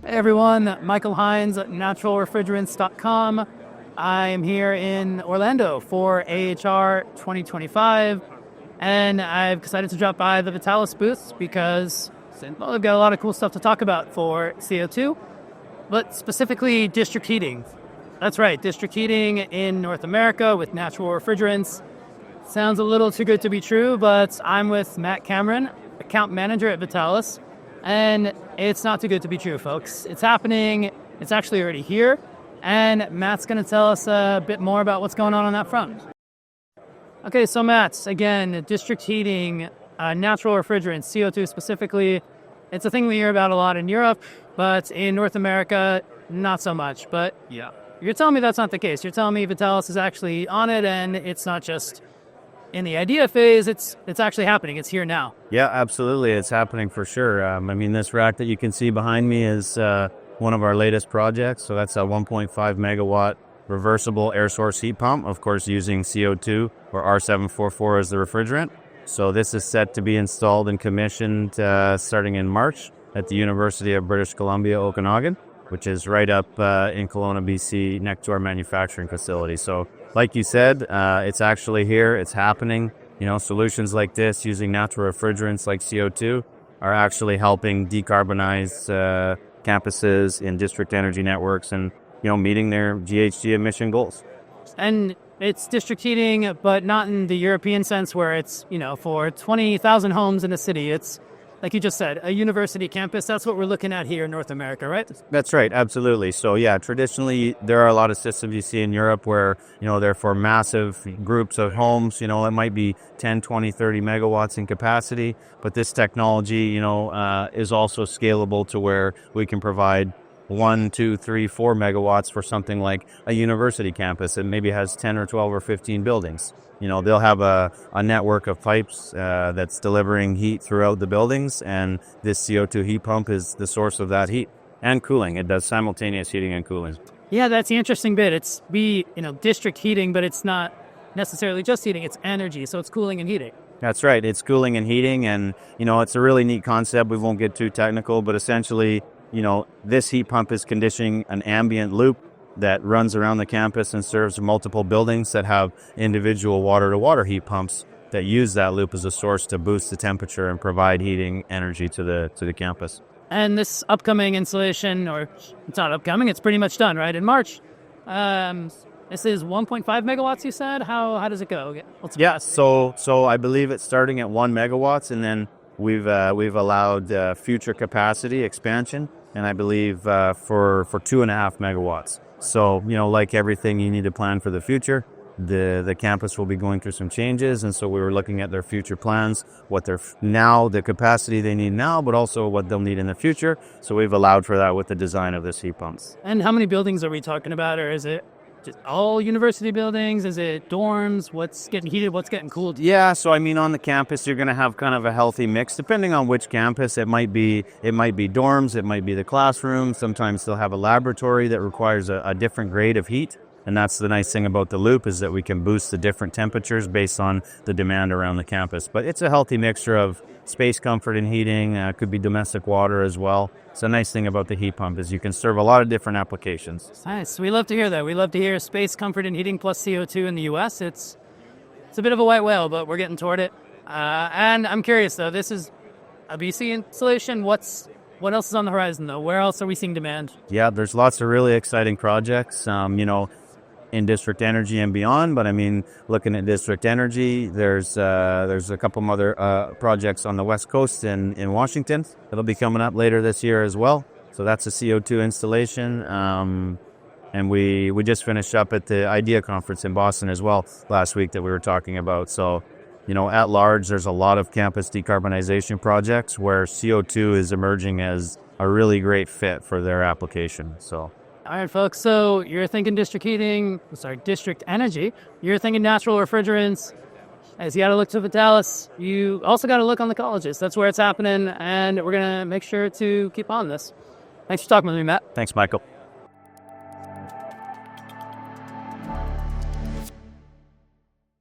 Hey everyone, Michael Hines at naturalrefrigerants.com. I am here in Orlando for AHR 2025, and I've decided to drop by the Vitalis booth because they've got a lot of cool stuff to talk about for CO2, but specifically district heating. That's right, district heating in North America with natural refrigerants. Sounds a little too good to be true, but I'm with Matt Cameron, account manager at Vitalis. And it's not too good to be true, folks. It's happening. It's actually already here. And Matt's going to tell us a bit more about what's going on that front. Okay, so Matt, again, district heating, natural refrigerants, CO2 specifically. It's a thing we hear about a lot in Europe, but in North America, not so much. But yeah, you're telling me that's not the case. You're telling me Vitalis is actually on it, and it's not just in the idea phase, it's actually happening. It's here now. Yeah, absolutely. It's happening for sure. This rack that you can see behind me is one of our latest projects. So that's a 1.5 megawatt reversible air source heat pump, of course, using CO2 or R744 as the refrigerant. So this is set to be installed and commissioned starting in March at the University of British Columbia, Okanagan, which is right up in Kelowna, BC, next to our manufacturing facility. So like you said, it's actually here, it's happening. Solutions like this using natural refrigerants like CO2 are actually helping decarbonize campuses in district energy networks and, meeting their GHG emission goals. And it's district heating, but not in the European sense where it's, for 20,000 homes in a city. It's, like you just said, a university campus. That's what we're looking at here in North America, right? That's right, absolutely. So yeah, traditionally there are a lot of systems you see in Europe where, they're for massive groups of homes. It might be 10, 20, 30 megawatts in capacity, but this technology, is also scalable to where we can provide 1, 2, 3, 4 megawatts for something like a university campus that maybe has 10 or 12 or 15 buildings. They'll have a network of pipes that's delivering heat throughout the buildings, and this CO2 heat pump is the source of that heat and cooling. It does simultaneous heating and cooling. Yeah, that's the interesting bit. It's district heating, but it's not necessarily just heating. It's energy, so it's cooling and heating. That's right. It's cooling and heating, and it's a really neat concept. We won't get too technical, but essentially, this heat pump is conditioning an ambient loop that runs around the campus and serves multiple buildings that have individual water-to-water heat pumps that use that loop as a source to boost the temperature and provide heating energy to the campus. And this upcoming installation, or it's not upcoming, it's pretty much done, right? In March. This is 1.5 megawatts, you said? How does it go? Yeah, so I believe it's starting at 1 megawatts, and then we've allowed future capacity expansion, and I believe for 2.5 megawatts. So, like everything, you need to plan for the future. The campus will be going through some changes, and so we were looking at their future plans, what they're now, the capacity they need now, but also what they'll need in the future. So we've allowed for that with the design of this heat pumps. And how many buildings are we talking about, or is it just all university buildings? Is it dorms? What's getting heated? What's getting cooled? Yeah, so on the campus, you're going to have kind of a healthy mix, depending on which campus. It might be dorms, it might be the classroom. Sometimes they'll have a laboratory that requires a different grade of heat. And that's the nice thing about the loop, is that we can boost the different temperatures based on the demand around the campus. But it's a healthy mixture of space comfort and heating. Could be domestic water as well. So a nice thing about the heat pump is you can serve a lot of different applications. Nice. We love to hear that. We love to hear space comfort and heating plus CO2 in the U.S. It's a bit of a white whale, but we're getting toward it. And I'm curious, though. This is a BC installation. What else is on the horizon, though? Where else are we seeing demand? Yeah, there's lots of really exciting projects. In district energy and beyond, but looking at district energy, there's a couple other projects on the West Coast in Washington that'll be coming up later this year as well. So that's a CO2 installation, and we just finished up at the IDEA conference in Boston as well last week that we were talking about. So, at large, there's a lot of campus decarbonization projects where CO2 is emerging as a really great fit for their application. So. All right, folks, so you're thinking district energy. You're thinking natural refrigerants. As you got to look to Vitalis, you also got to look on the colleges. That's where it's happening, and we're going to make sure to keep on this. Thanks for talking with me, Matt. Thanks, Michael.